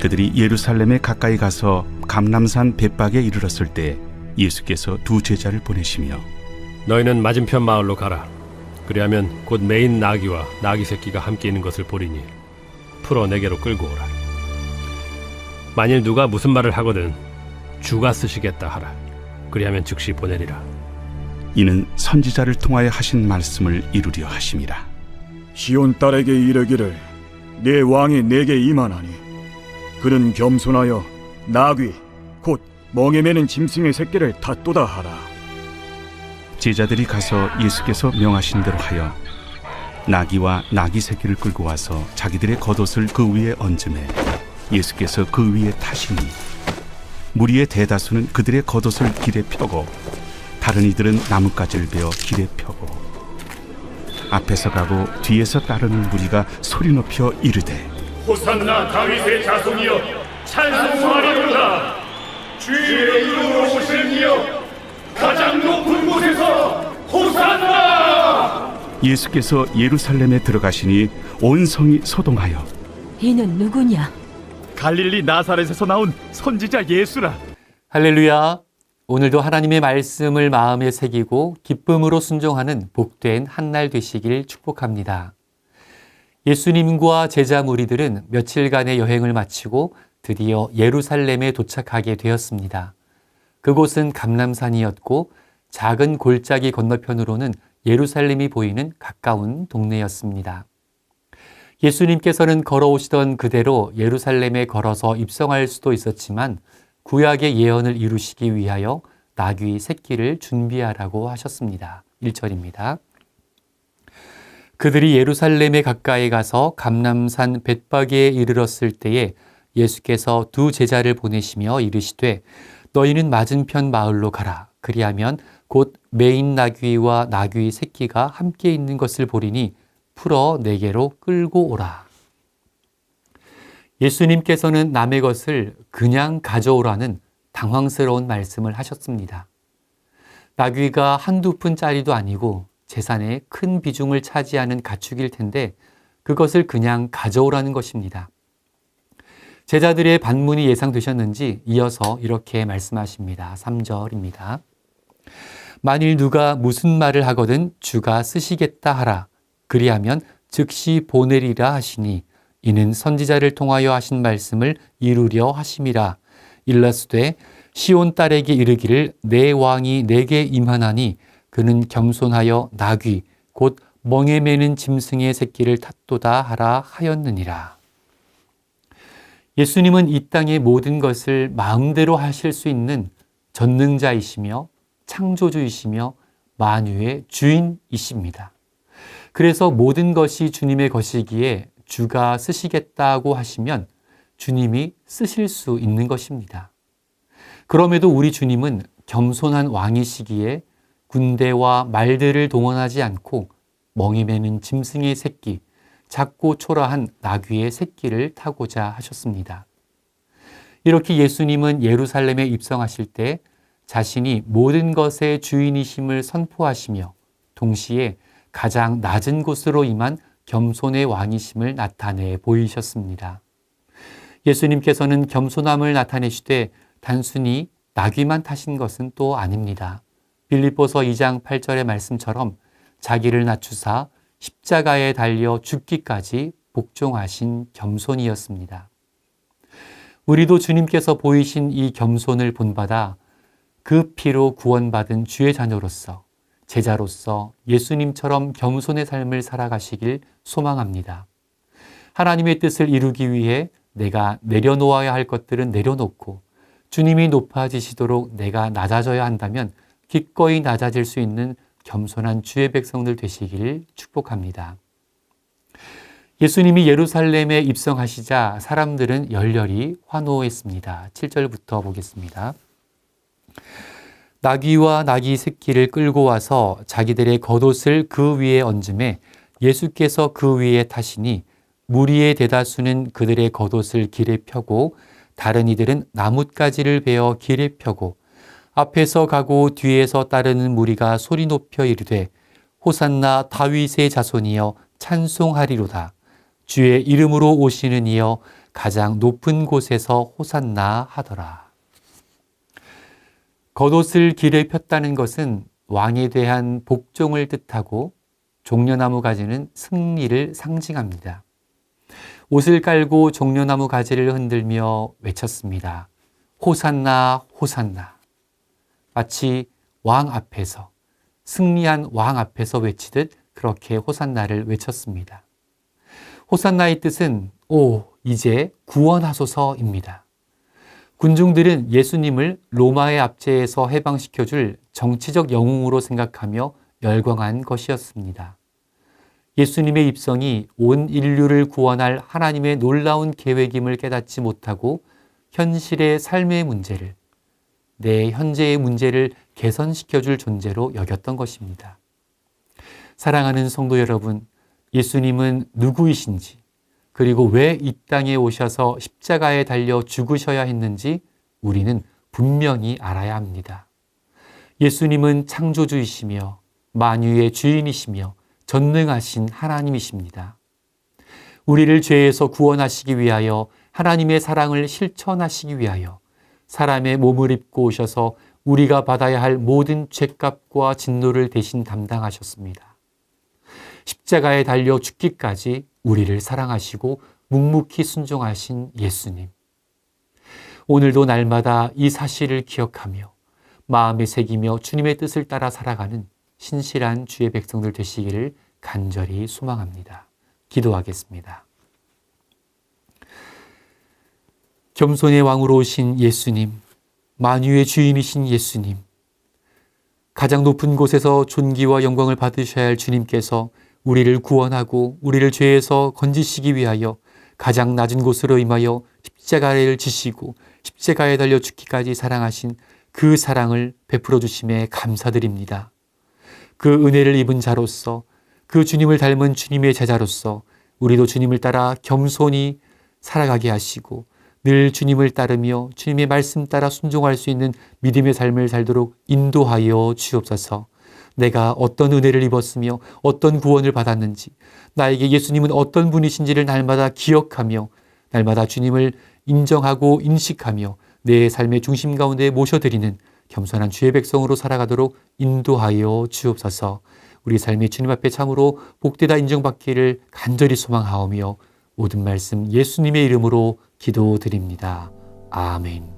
그들이 예루살렘에 가까이 가서 감람산 벳박에 이르렀을 때 예수께서 두 제자를 보내시며 너희는 맞은편 마을로 가라. 그리하면 곧 매인 나귀와 나귀 새끼가 함께 있는 것을 보리니 풀어 내게로 끌고 오라. 만일 누가 무슨 말을 하거든 주가 쓰시겠다 하라. 그리하면 즉시 보내리라. 이는 선지자를 통하여 하신 말씀을 이루려 하심이라. 시온 딸에게 이르기를 내 왕이 내게 임하나니 그는 겸손하여 나귀 곧 멍에 매는 짐승의 새끼를 탔도다 하라. 제자들이 가서 예수께서 명하신 대로 하여 나귀와 나귀 새끼를 끌고 와서 자기들의 겉옷을 그 위에 얹음에 예수께서 그 위에 타시니 무리의 대다수는 그들의 겉옷을 길에 펴고 다른 이들은 나뭇가지를 베어 길에 펴고 앞에서 가고 뒤에서 따르는 무리가 소리 높여 이르되 호산나 다윗의 자손이여 찬송하리로다. 주의 이름으로 오시는 이여 가장 높은 곳에서 호산나. 예수께서 예루살렘에 들어가시니 온 성이 소동하여 이는 누구냐? 갈릴리 나사렛에서 나온 선지자 예수라. 할렐루야. 오늘도 하나님의 말씀을 마음에 새기고 기쁨으로 순종하는 복된 한날 되시길 축복합니다. 예수님과 제자 무리들은 며칠간의 여행을 마치고 드디어 예루살렘에 도착하게 되었습니다. 그곳은 감람산이었고 작은 골짜기 건너편으로는 예루살렘이 보이는 가까운 동네였습니다. 예수님께서는 걸어오시던 그대로 예루살렘에 걸어서 입성할 수도 있었지만 구약의 예언을 이루시기 위하여 나귀 새끼를 준비하라고 하셨습니다. 1절입니다. 그들이 예루살렘에 가까이 가서 감람산 벳박에 이르렀을 때에 예수께서 두 제자를 보내시며 이르시되 너희는 맞은편 마을로 가라. 그리하면 곧 매인 나귀와 나귀 새끼가 함께 있는 것을 보리니 풀어 내게로 끌고 오라. 예수님께서는 남의 것을 그냥 가져오라는 당황스러운 말씀을 하셨습니다. 나귀가 한두 푼짜리도 아니고 재산의 큰 비중을 차지하는 가축일 텐데 그것을 그냥 가져오라는 것입니다. 제자들의 반문이 예상되셨는지 이어서 이렇게 말씀하십니다. 3절입니다. 만일 누가 무슨 말을 하거든 주가 쓰시겠다 하라. 그리하면 즉시 보내리라 하시니 이는 선지자를 통하여 하신 말씀을 이루려 하심이라. 일러스되 시온 딸에게 이르기를 내 왕이 내게 임하나니 그는 겸손하여 나귀 곧 멍에 매는 짐승의 새끼를 탔도다 하라 하였느니라. 예수님은 이 땅의 모든 것을 마음대로 하실 수 있는 전능자이시며 창조주이시며 만유의 주인이십니다. 그래서 모든 것이 주님의 것이기에 주가 쓰시겠다고 하시면 주님이 쓰실 수 있는 것입니다. 그럼에도 우리 주님은 겸손한 왕이시기에 군대와 말들을 동원하지 않고 멍이 매는 짐승의 새끼, 작고 초라한 나귀의 새끼를 타고자 하셨습니다. 이렇게 예수님은 예루살렘에 입성하실 때 자신이 모든 것의 주인이심을 선포하시며 동시에 가장 낮은 곳으로 임한 겸손의 왕이심을 나타내 보이셨습니다. 예수님께서는 겸손함을 나타내시되 단순히 나귀만 타신 것은 또 아닙니다. 빌립보서 2장 8절의 말씀처럼 자기를 낮추사 십자가에 달려 죽기까지 복종하신 겸손이었습니다. 우리도 주님께서 보이신 이 겸손을 본받아 그 피로 구원받은 주의 자녀로서 제자로서 예수님처럼 겸손의 삶을 살아가시길 소망합니다. 하나님의 뜻을 이루기 위해 내가 내려놓아야 할 것들은 내려놓고 주님이 높아지시도록 내가 낮아져야 한다면 기꺼이 낮아질 수 있는 겸손한 주의 백성들 되시기를 축복합니다. 예수님이 예루살렘에 입성하시자 사람들은 열렬히 환호했습니다. 7절부터 보겠습니다. 나귀와 나귀 새끼를 끌고 와서 자기들의 겉옷을 그 위에 얹음에 예수께서 그 위에 타시니 무리의 대다수는 그들의 겉옷을 길에 펴고 다른 이들은 나뭇가지를 베어 길에 펴고 앞에서 가고 뒤에서 따르는 무리가 소리 높여 이르되 호산나 다윗의 자손이여 찬송하리로다. 주의 이름으로 오시는 이여 가장 높은 곳에서 호산나 하더라. 겉옷을 길에 폈다는 것은 왕에 대한 복종을 뜻하고 종려나무 가지는 승리를 상징합니다. 옷을 깔고 종려나무 가지를 흔들며 외쳤습니다. 호산나, 호산나. 마치 왕 앞에서, 승리한 왕 앞에서 외치듯 그렇게 호산나를 외쳤습니다. 호산나의 뜻은 이제 구원하소서입니다. 군중들은 예수님을 로마의 압제에서 해방시켜줄 정치적 영웅으로 생각하며 열광한 것이었습니다. 예수님의 입성이 온 인류를 구원할 하나님의 놀라운 계획임을 깨닫지 못하고 현실의 삶의 문제를, 내 현재의 문제를 개선시켜줄 존재로 여겼던 것입니다. 사랑하는 성도 여러분, 예수님은 누구이신지, 그리고 왜 이 땅에 오셔서 십자가에 달려 죽으셔야 했는지 우리는 분명히 알아야 합니다. 예수님은 창조주이시며 만유의 주인이시며 전능하신 하나님이십니다. 우리를 죄에서 구원하시기 위하여 하나님의 사랑을 실천하시기 위하여 사람의 몸을 입고 오셔서 우리가 받아야 할 모든 죄값과 진노를 대신 담당하셨습니다. 십자가에 달려 죽기까지 우리를 사랑하시고 묵묵히 순종하신 예수님. 오늘도 날마다 이 사실을 기억하며 마음에 새기며 주님의 뜻을 따라 살아가는 신실한 주의 백성들 되시기를 간절히 소망합니다. 기도하겠습니다. 겸손의 왕으로 오신 예수님, 만유의 주인이신 예수님, 가장 높은 곳에서 존귀와 영광을 받으셔야 할 주님께서 우리를 구원하고 우리를 죄에서 건지시기 위하여 가장 낮은 곳으로 임하여 십자가를 지시고 십자가에 달려 죽기까지 사랑하신 그 사랑을 베풀어 주심에 감사드립니다. 그 은혜를 입은 자로서, 그 주님을 닮은 주님의 제자로서 우리도 주님을 따라 겸손히 살아가게 하시고 늘 주님을 따르며 주님의 말씀 따라 순종할 수 있는 믿음의 삶을 살도록 인도하여 주옵소서. 내가 어떤 은혜를 입었으며 어떤 구원을 받았는지, 나에게 예수님은 어떤 분이신지를 날마다 기억하며 날마다 주님을 인정하고 인식하며 내 삶의 중심 가운데 모셔드리는 겸손한 주의 백성으로 살아가도록 인도하여 주옵소서. 우리 삶이 주님 앞에 참으로 복되다 인정받기를 간절히 소망하오며 모든 말씀 예수님의 이름으로 기도드립니다. 아멘.